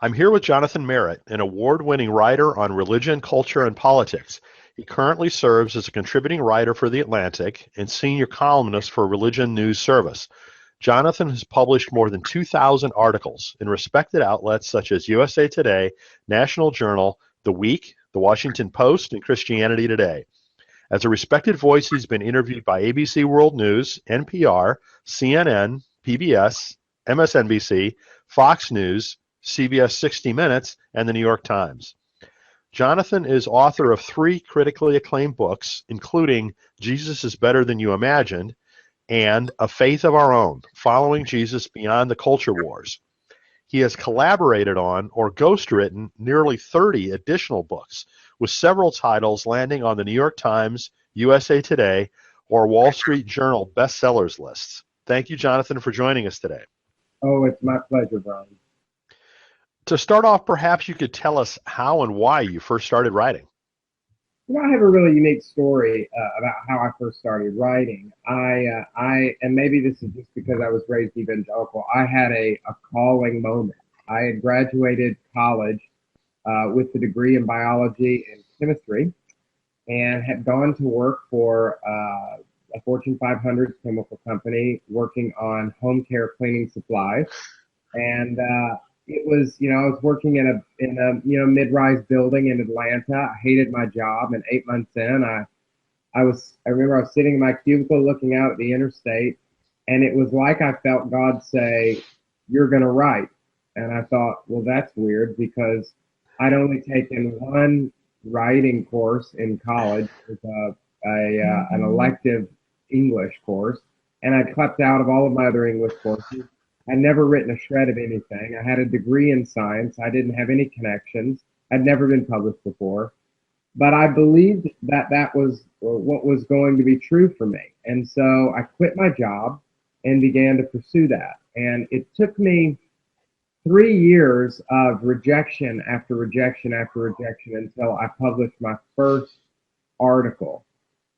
I'm here with Jonathan Merritt, an award-winning writer on religion, culture, and politics. He currently serves as a contributing writer for The Atlantic and senior columnist for Religion News Service. Jonathan has published more than 2,000 articles in respected outlets such as USA Today, National Journal, The Week, The Washington Post, and Christianity Today. As a respected voice, he's been interviewed by ABC World News, NPR, CNN, PBS, MSNBC, Fox News, CBS 60 Minutes, and the New York Times. Jonathan is author of 3 critically acclaimed books, including Jesus is Better Than You Imagined and A Faith of Our Own, Following Jesus Beyond the Culture Wars. He has collaborated on or ghostwritten nearly 30 additional books, with several titles landing on the New York Times, USA Today, or Wall Street Journal bestsellers lists. Thank you, Jonathan, for joining us today. Oh, it's my pleasure, Brian. To start off, perhaps you could tell us how and why you first started writing. I have a really unique story about how I first started writing. And maybe this is just because I was raised evangelical. I had a calling moment. I had graduated college with a degree in biology and chemistry, and had gone to work for a Fortune 500 chemical company working on home care cleaning supplies. And it was, I was working in a mid-rise building in Atlanta. I hated my job, and 8 months in, I remember I was sitting in my cubicle looking out at the interstate, and it was like I felt God say, "You're going to write." And I thought, well, that's weird, because I'd only taken one writing course in college. It was an elective English course, and I'd clept out of all of my other English courses. I'd never written a shred of anything. I had a degree in science. I didn't have any connections. I'd never been published before. But I believed that that was what was going to be true for me. And so I quit my job and began to pursue that. And it took me 3 years of rejection after rejection after rejection until I published my first article.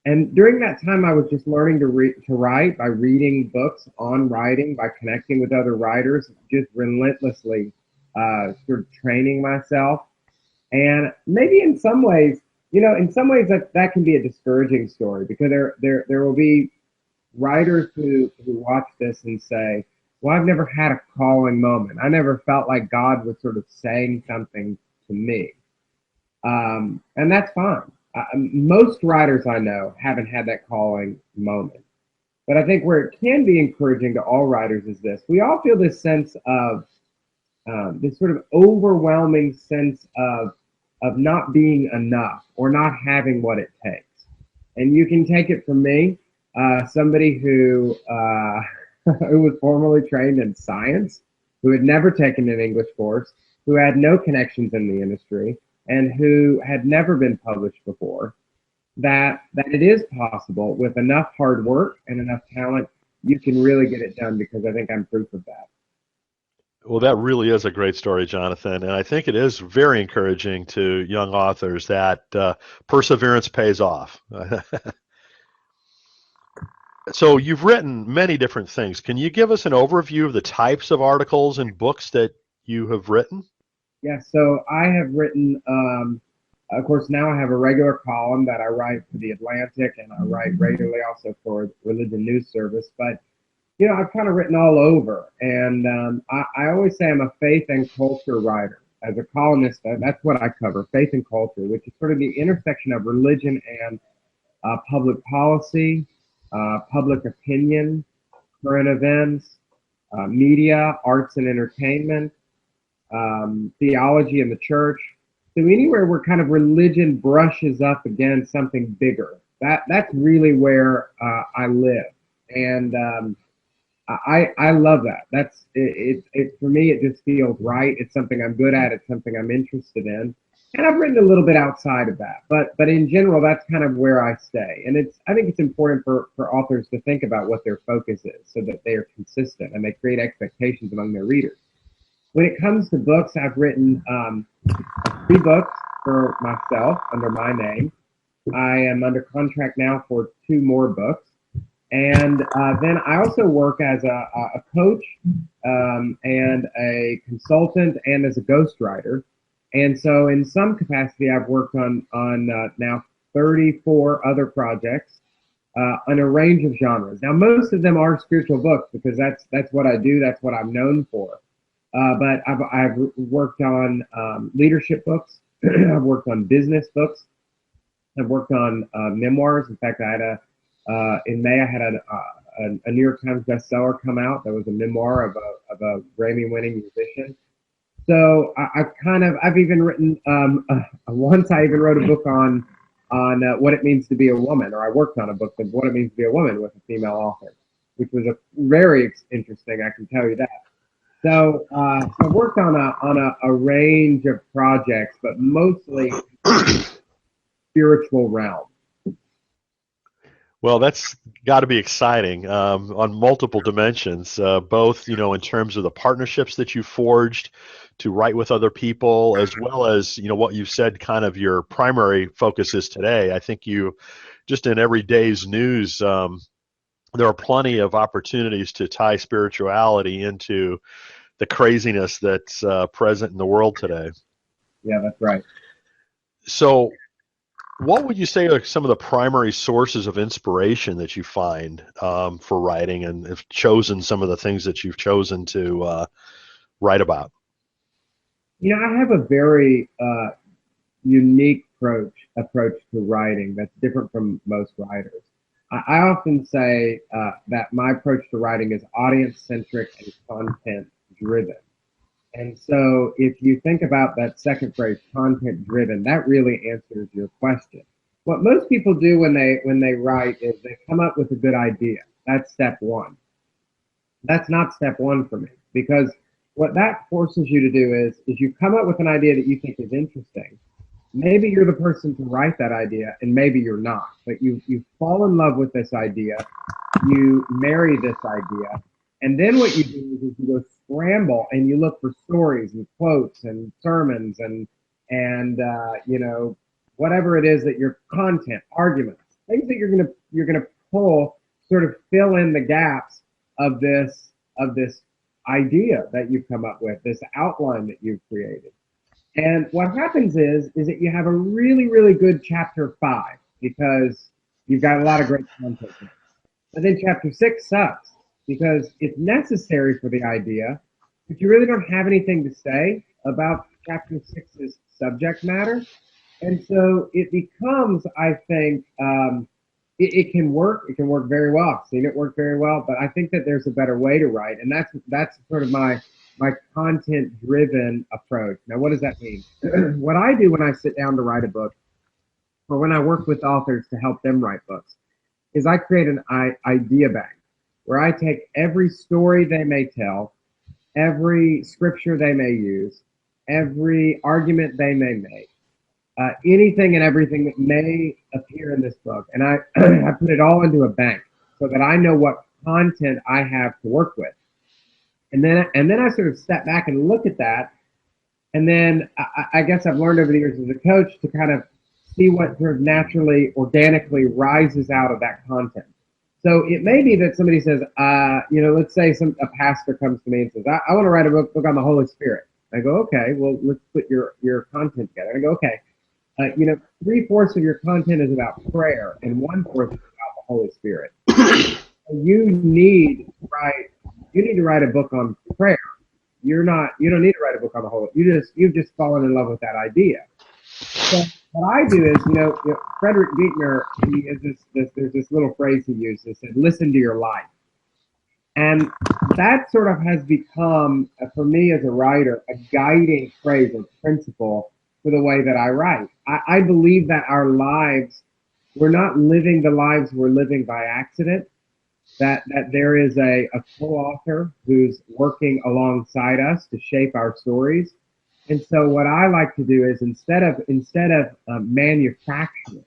And during that time, I was just learning to write by reading books on writing, by connecting with other writers, just relentlessly sort of training myself. And maybe in some ways, that can be a discouraging story, because there will be writers who watch this and say, well, I've never had a calling moment. I never felt like God was sort of saying something to me. And that's fine. Most writers I know haven't had that calling moment. But I think where it can be encouraging to all writers is this. We all feel this sense of, this sort of overwhelming sense of not being enough, or not having what it takes. And you can take it from me, somebody who who was formerly trained in science, who had never taken an English course, who had no connections in the industry, and who had never been published before, that it is possible with enough hard work and enough talent, you can really get it done, because I think I'm proof of that. Well, that really is a great story, Jonathan, and I think it is very encouraging to young authors that perseverance pays off. So you've written many different things. Can you give us an overview of the types of articles and books that you have written? Yeah, so I have written, of course, now I have a regular column that I write for The Atlantic, and I write regularly also for Religion News Service. But, I've kind of written all over. And I always say I'm a faith and culture writer. As a columnist, that's what I cover, faith and culture, which is sort of the intersection of religion and public policy, public opinion, current events, media, arts and entertainment, theology in the church. So anywhere where kind of religion brushes up against something bigger, that's really where I live. And I love that. That's it for me. It just feels right. It's something I'm good at. It's something I'm interested in. And I've written a little bit outside of that, but in general, that's kind of where I stay. And I think it's important for authors to think about what their focus is, so that they are consistent and they create expectations among their readers. When it comes to books, I've written 3 books for myself under my name. I am under contract now for 2 more books. And then I also work as a coach and a consultant and as a ghostwriter. And so, in some capacity, I've worked on now 34 other projects on a range of genres. Now, most of them are spiritual books because that's what I do. That's what I'm known for. But I've worked on leadership books. I've worked on business books. I've worked on memoirs. In fact, I had in May I had a New York Times bestseller come out that was a memoir of a Grammy-winning musician. So I've even written once I even wrote a book on what it means to be a woman, or I worked on a book of what it means to be a woman with a female author, which was a very interesting. I can tell you that. So, so I've worked on a range of projects, but mostly spiritual realm. Well, that's got to be exciting on multiple dimensions, both, in terms of the partnerships that you forged to write with other people, as well as, what you've said kind of your primary focus is today. I think you, just in every day's news, there are plenty of opportunities to tie spirituality into the craziness that's present in the world today. Yeah, that's right. So, what would you say are some of the primary sources of inspiration that you find for writing, and have chosen some of the things that you've chosen to write about? I have a very unique approach to writing that's different from most writers. I often say that my approach to writing is audience centric and content driven. And so if you think about that second phrase, content driven, that really answers your question. What most people do when they write is they come up with a good idea. That's step one. That's not step one for me, because what that forces you to do is you come up with an idea that you think is interesting. Maybe you're the person to write that idea, and maybe you're not. But you fall in love with this idea, you marry this idea, and then what you do is you go scramble and you look for stories and quotes and sermons and whatever it is that your content, arguments, things that you're gonna pull, sort of fill in the gaps of this idea that you've come up with, this outline that you've created. And what happens is that you have a really, really good chapter 5 because you've got a lot of great content there. But then chapter 6 sucks because it's necessary for the idea, but you really don't have anything to say about chapter 6's subject matter. And so it becomes, I think, it can work. It can work very well. I've seen it work very well, but I think that there's a better way to write, and that's sort of my content-driven approach. Now, what does that mean? What I do when I sit down to write a book, or when I work with authors to help them write books, is I create an idea bank where I take every story they may tell, every scripture they may use, every argument they may make, anything and everything that may appear in this book, and I I put it all into a bank so that I know what content I have to work with. And then I sort of step back and look at that. And then I guess I've learned over the years as a coach to kind of see what sort of naturally, organically rises out of that content. So it may be that somebody says, let's say a pastor comes to me and says, I want to write a book on the Holy Spirit. I go, okay, well, let's put your content together. I go, okay, 3/4 of your content is about prayer and 1/4 is about the Holy Spirit. You need to write a book on prayer. You don't need to write a book on the Holy. You've just fallen in love with that idea. So what I do is, Frederick Buechner, there's this little phrase he uses, said, listen to your life. And that sort of has become, for me as a writer, a guiding phrase or principle for the way that I write. I believe that our lives, we're not living the lives we're living by accident, that there is a co-author who's working alongside us to shape our stories. And so what I like to do is instead of manufacturing,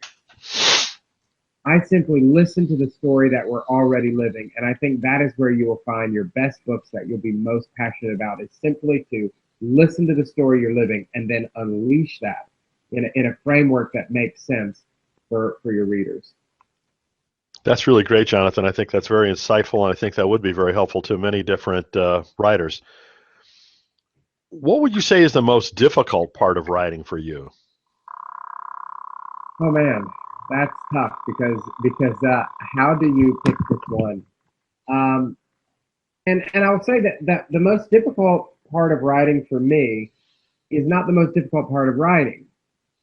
I simply listen to the story that we're already living. And I think that is where you will find your best books that you'll be most passionate about, is simply to listen to the story you're living and then unleash that in a framework that makes sense for your readers. That's really great, Jonathan. I think that's very insightful, and I think that would be very helpful to many different writers. What would you say is the most difficult part of writing for you? Oh man, that's tough because how do you pick just one? Um, and I'll say that the most difficult part of writing for me is not the most difficult part of writing.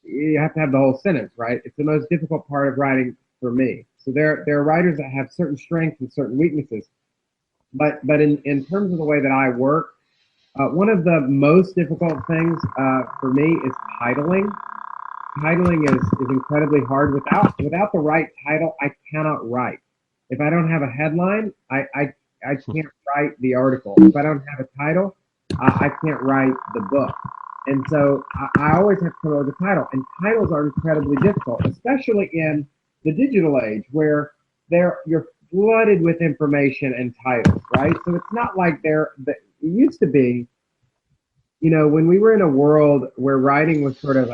You have to have the whole sentence, right? It's the most difficult part of writing for me. So there are writers that have certain strengths and certain weaknesses. But in terms of the way that I work, one of the most difficult things for me is titling. Titling is incredibly hard. Without the right title, I cannot write. If I don't have a headline, I can't write the article. If I don't have a title, I can't write the book. And so I always have to come up with a title. And titles are incredibly difficult, especially in the digital age where you're flooded with information and titles, right? So it's not like it used to be, when we were in a world where writing was sort of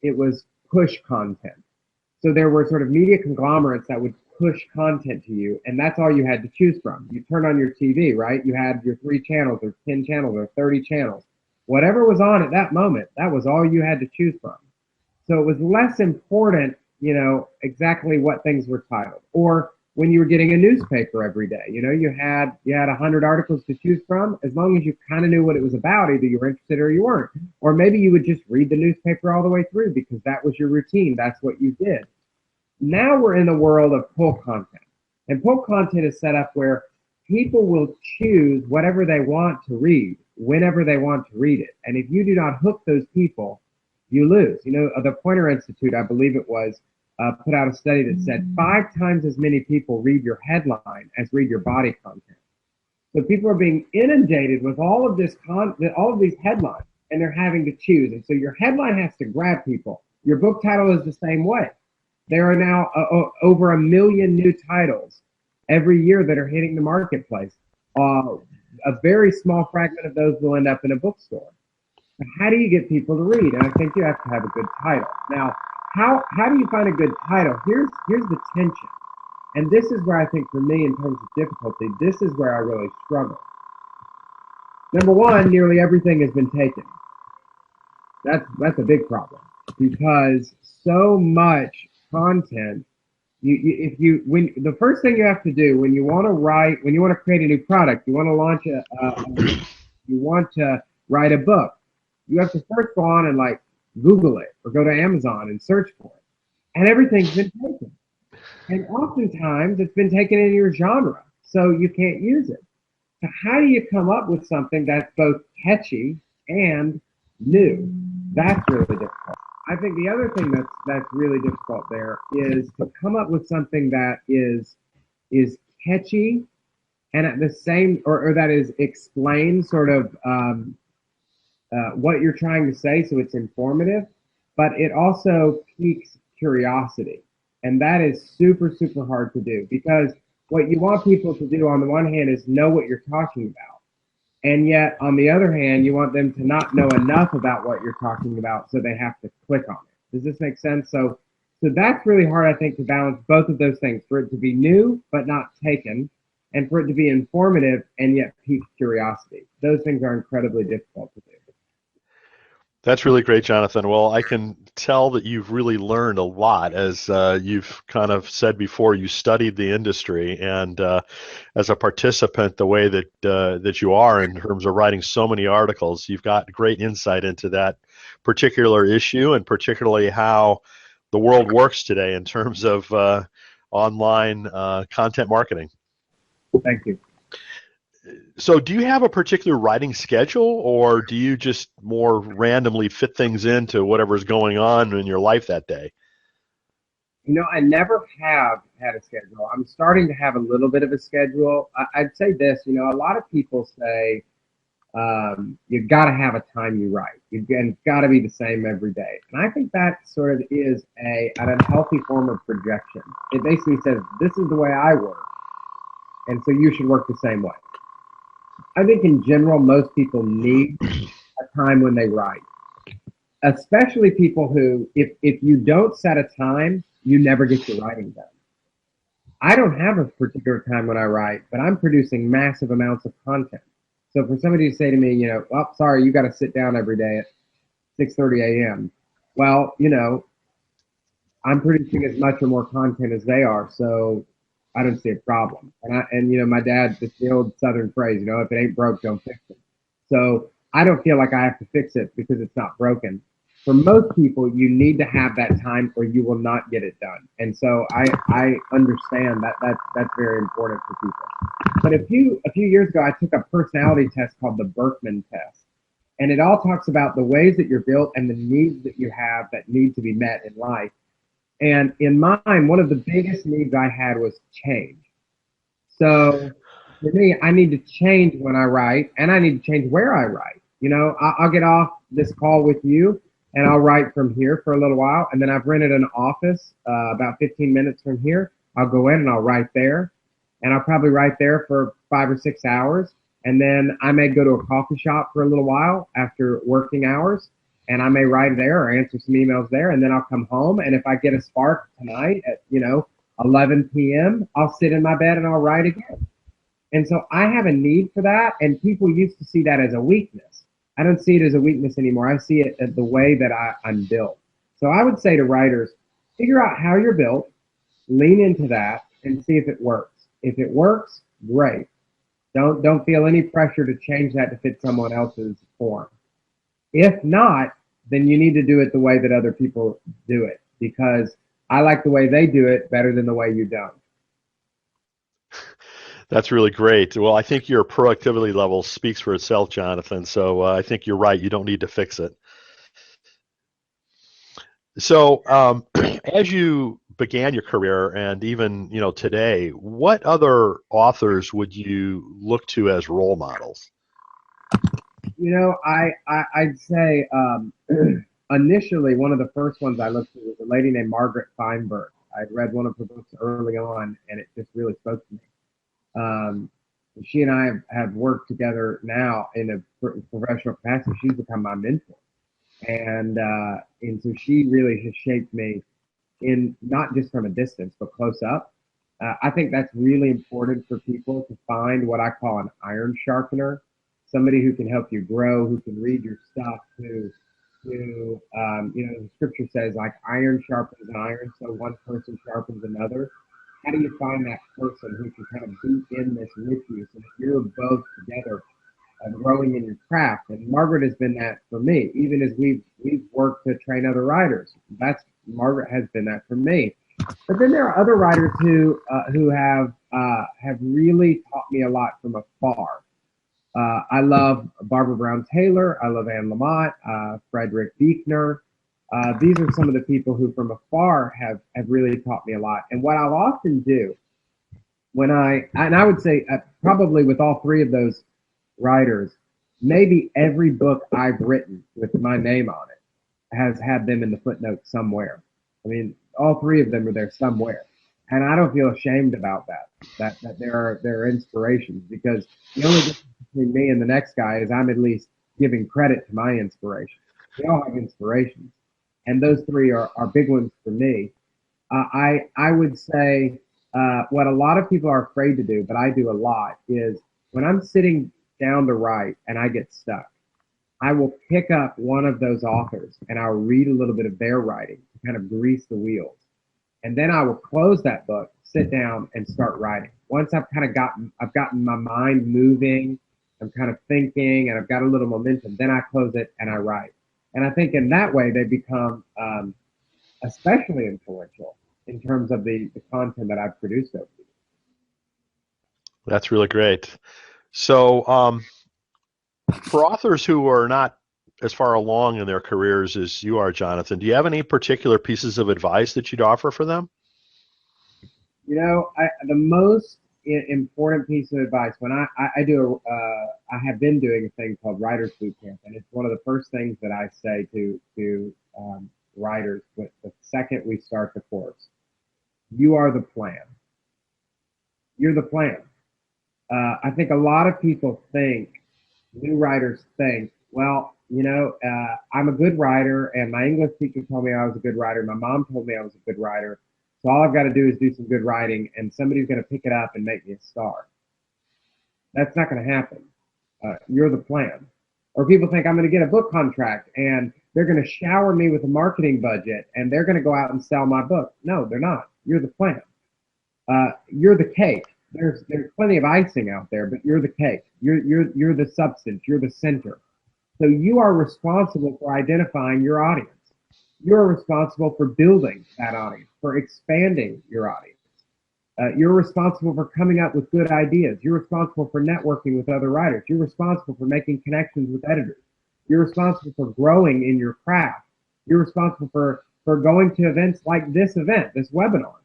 it was push content. So there were sort of media conglomerates that would push content to you, and that's all you had to choose from. You turned on your TV, right? You had your 3 channels or 10 channels or 30 channels. Whatever was on at that moment, that was all you had to choose from. So it was less important, exactly what things were titled. Or when you were getting a newspaper every day, you had 100 articles to choose from. As long as you kind of knew what it was about, either you were interested or you weren't. Or maybe you would just read the newspaper all the way through because that was your routine. That's what you did. Now we're in the world of pull content. And pull content is set up where people will choose whatever they want to read, whenever they want to read it. And if you do not hook those people, you lose. The Pointer Institute, I believe it was, put out a study that said 5 times as many people read your headline as read your body content. So people are being inundated with all of all of these headlines, and they're having to choose. And so your headline has to grab people. Your book title is the same way. There are now over 1 million new titles every year that are hitting the marketplace. A very small fragment of those will end up in a bookstore. How do you get people to read? And I think you have to have a good title. Now, how do you find a good title? Here's the tension. And this is where I think for me, in terms of difficulty, this is where I really struggle. Number one, nearly everything has been taken. That's a big problem because so much content. When the first thing you have to do when you want to create a new product, you want to launch you want to write a book, you have to first go on and Google it or go to Amazon and search for it, and everything's been taken. And oftentimes it's been taken in your genre, so you can't use it. So how do you come up with something that's both catchy and new? That's really difficult. I think the other thing that's really difficult there is to come up with something that is catchy and at the same or that is explain sort of what you're trying to say, so it's informative, but it also piques curiosity, and that is super super hard to do because what you want people to do on the one hand is know what you're talking about. And yet, on the other hand, you want them to not know enough about what you're talking about, so they have to click on it. Does this make sense? So that's really hard, I think, to balance both of those things, for it to be new but not taken, and for it to be informative and yet pique curiosity. Those things are incredibly difficult to do. That's really great, Jonathan. Well, I can tell that you've really learned a lot. As you've kind of said before, you studied the industry, and as a participant, the way that you are in terms of writing so many articles, you've got great insight into that particular issue, and particularly how the world works today in terms of online content marketing. Thank you. So do you have a particular writing schedule, or do you just more randomly fit things into whatever's going on in your life that day? I never have had a schedule. I'm starting to have a little bit of a schedule. I'd say this, a lot of people say you've got to have a time you write. It's got to be the same every day. And I think that sort of is an unhealthy form of projection. It basically says, this is the way I work, and so you should work the same way. I think in general, most people need a time when they write, especially people who, if you don't set a time, you never get your writing done. I don't have a particular time when I write, but I'm producing massive amounts of content. So for somebody to say to me, oh, sorry, you got to sit down every day at 6:30 a.m. Well, I'm producing as much or more content as they are, so I don't see a problem. And my dad, the old Southern phrase, if it ain't broke, don't fix it. So I don't feel like I have to fix it because it's not broken. For most people, you need to have that time or you will not get it done. And so I understand that that's very important for people. But a few years ago, I took a personality test called the Berkman test. And it all talks about the ways that you're built and the needs that you have that need to be met in life. And in mine, one of the biggest needs I had was change. So for me, I need to change when I write, and I need to change where I write. I'll get off this call with you, and I'll write from here for a little while, and then I've rented an office about 15 minutes from here. I'll go in and I'll write there, and I'll probably write there for 5 or 6 hours, and then I may go to a coffee shop for a little while after working hours, and I may write there or answer some emails there, and then I'll come home, and if I get a spark tonight at 11 p.m., I'll sit in my bed and I'll write again. And so I have a need for that, and people used to see that as a weakness. I don't see it as a weakness anymore. I see it as the way that I'm built. So I would say to writers, figure out how you're built, lean into that, and see if it works. If it works, great. Don't feel any pressure to change that to fit someone else's form. If not, then you need to do it the way that other people do it, because I like the way they do it better than the way you don't. That's really great. Well, I think your productivity level speaks for itself, Jonathan. So I think you're right. You don't need to fix it. So as you began your career and even today, what other authors would you look to as role models? I'd say initially one of the first ones I looked to was a lady named Margaret Feinberg. I'd read one of her books early on, and it just really spoke to me. She and I have worked together now in a professional capacity. She's become my mentor, and so she really has shaped me in not just from a distance but close up. I think that's really important for people to find what I call an iron sharpener, somebody who can help you grow, who can read your stuff, who the scripture says like iron sharpens iron, so one person sharpens another. How do you find that person who can kind of be in this with you so that you're both together growing in your craft? And Margaret has been that for me, even as we've worked to train other writers. That's Margaret has been that for me. But then there are other writers who have really taught me a lot from afar. I love Barbara Brown Taylor. I love Anne Lamott, Frederick Buechner. These are some of the people who from afar have really taught me a lot. And what I'll often do and I would say probably with all three of those writers, maybe every book I've written with my name on it has had them in the footnotes somewhere. I mean, all three of them are there somewhere. And I don't feel ashamed about that they're inspirations, because the only difference between me and the next guy is I'm at least giving credit to my inspiration. We all have inspirations, and those three are big ones for me. I would say what a lot of people are afraid to do, but I do a lot, is when I'm sitting down to write and I get stuck, I will pick up one of those authors and I'll read a little bit of their writing to kind of grease the wheels. And then I will close that book, sit down, and start writing. Once I've gotten my mind moving, I'm kind of thinking, and I've got a little momentum, then I close it and I write. And I think in that way they become especially influential in terms of the content that I've produced over the years. That's really great. So for authors who are not as far along in their careers as you are, Jonathan, do you have any particular pieces of advice that you'd offer for them? The most important piece of advice when I have been doing a thing called Writers Boot Camp, and it's one of the first things that I say to writers the second we start the course. You are the plan. You're the plan. I think a lot of people new writers think, well, I'm a good writer, and my English teacher told me I was a good writer. My mom told me I was a good writer. So all I've got to do is do some good writing, and somebody's going to pick it up and make me a star. That's not going to happen. You're the plan. Or people think I'm going to get a book contract and they're going to shower me with a marketing budget and they're going to go out and sell my book. No, they're not. You're the plan. You're the cake. There's plenty of icing out there, but you're the cake. You're the substance. You're the center. So you are responsible for identifying your audience. You're responsible for building that audience, for expanding your audience. You're responsible for coming up with good ideas. You're responsible for networking with other writers. You're responsible for making connections with editors. You're responsible for growing in your craft. You're responsible for going to events like this event, this webinar,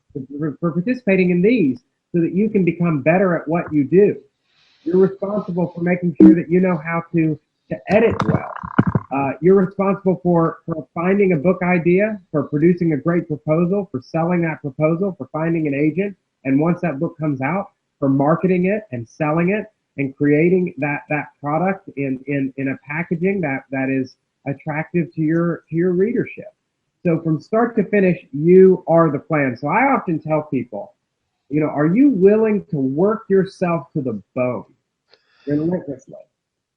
for participating in these so that you can become better at what you do. You're responsible for making sure that you know how to edit well. You're responsible for finding a book idea, for producing a great proposal, for selling that proposal, for finding an agent, and once that book comes out, for marketing it and selling it and creating that product in a packaging that is attractive to your readership. So from start to finish, you are the plan. So I often tell people, are you willing to work yourself to the bone relentlessly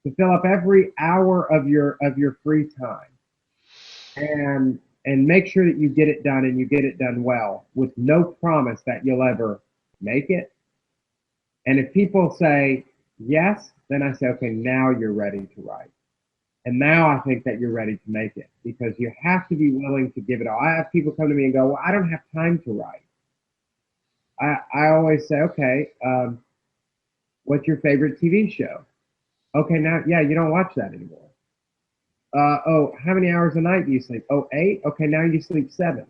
to fill up every hour of your free time and make sure that you get it done and you get it done well with no promise that you'll ever make it? And if people say yes, then I say, okay, now you're ready to write. And now I think that you're ready to make it, because you have to be willing to give it all. I have people come to me and go, well, I don't have time to write. I always say, okay, what's your favorite TV show? Okay, now, yeah, you don't watch that anymore. Oh, how many hours a night do you sleep? Oh, 8? Okay, now you sleep 7.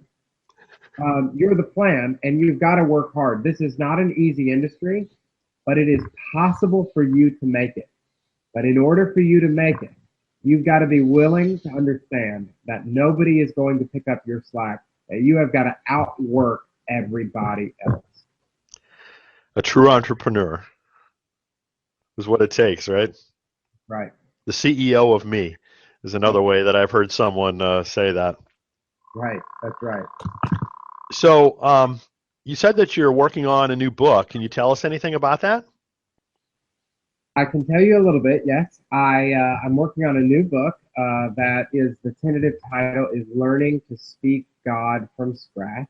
You're the plan, and you've got to work hard. This is not an easy industry, but it is possible for you to make it. But in order for you to make it, you've got to be willing to understand that nobody is going to pick up your slack, that you have got to outwork everybody else. A true entrepreneur is what it takes, right? Right. The CEO of me is another way that I've heard someone say that. Right. That's right. So you said that you're working on a new book. Can you tell us anything about that? I can tell you a little bit, yes. I'm working on a new book that is, the tentative title is Learning to Speak God from Scratch.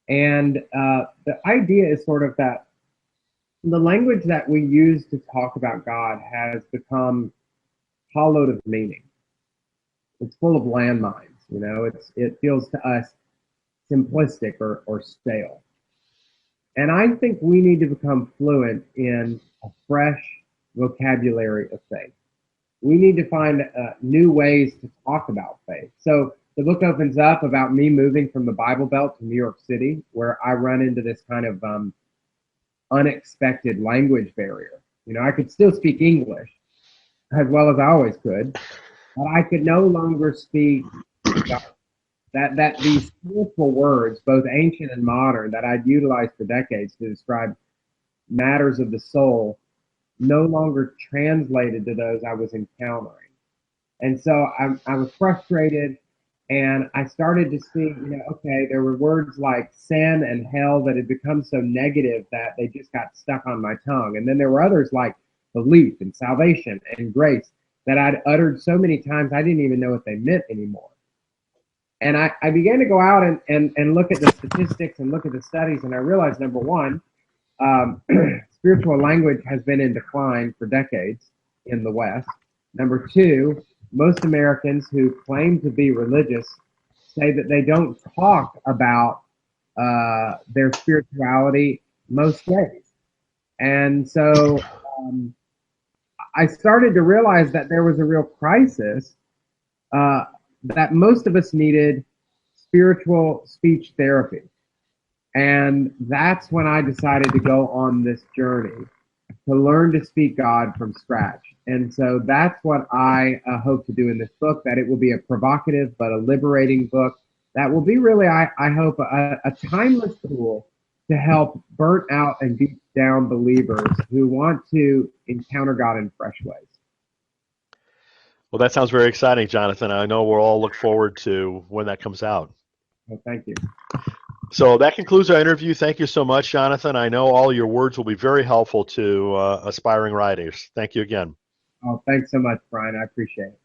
And the idea is sort of that the language that we use to talk about God has become hollowed of meaning. It's full of landmines, it feels to us simplistic or stale. And I think we need to become fluent in a fresh vocabulary of faith. We need to find new ways to talk about faith. So the book opens up about me moving from the Bible Belt to New York City, where I run into this kind of unexpected language barrier. I could still speak English as well as I always could, but I could no longer speak that these spiritual words, both ancient and modern, that I'd utilized for decades to describe matters of the soul, no longer translated to those I was encountering. And so I was frustrated, and I started to see, okay, there were words like sin and hell that had become so negative that they just got stuck on my tongue. And then there were others like belief and salvation and grace that I'd uttered so many times I didn't even know what they meant anymore. And I began to go out and look at the statistics and look at the studies, and I realized, number one, spiritual language has been in decline for decades in the West. Number two, most Americans who claim to be religious say that they don't talk about their spirituality most days. And so I started to realize that there was a real crisis, that most of us needed spiritual speech therapy. And that's when I decided to go on this journey to learn to speak God from scratch. And so that's what I hope to do in this book, that it will be a provocative but a liberating book that will be really, I hope, a timeless tool to help burnt out and beat down believers who want to encounter God in fresh ways. Well, that sounds very exciting, Jonathan. I know we'll all look forward to when that comes out. Well, thank you. So that concludes our interview. Thank you so much, Jonathan. I know all your words will be very helpful to aspiring writers. Thank you again. Oh, thanks so much, Brian. I appreciate it.